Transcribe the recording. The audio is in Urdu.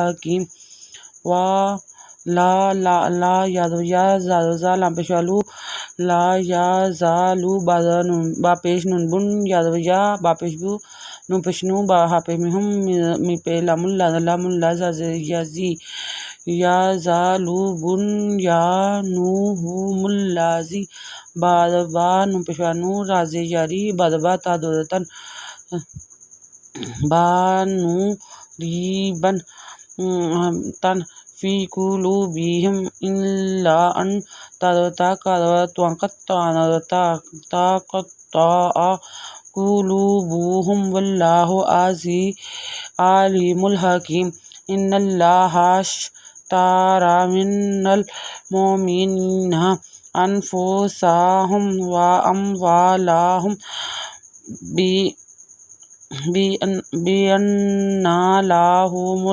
حکیم لا لا لا یا زا لام پیش لو لا یا زالو با پیش نون بن یا با پیش بو نون پیش نو با ہا پیش ہم می پہ لام لا یا زی یا زالو بن یا نو ہو ملازی با نون پیش نو رازی یاری با تا دو تن با نو ریبن تن فی قلوبہم الا ان تقطع قلوبہم واللہ علیم الحکیم ان اللہ اشتری من المؤمنین انفسہم واموالہم بان لہم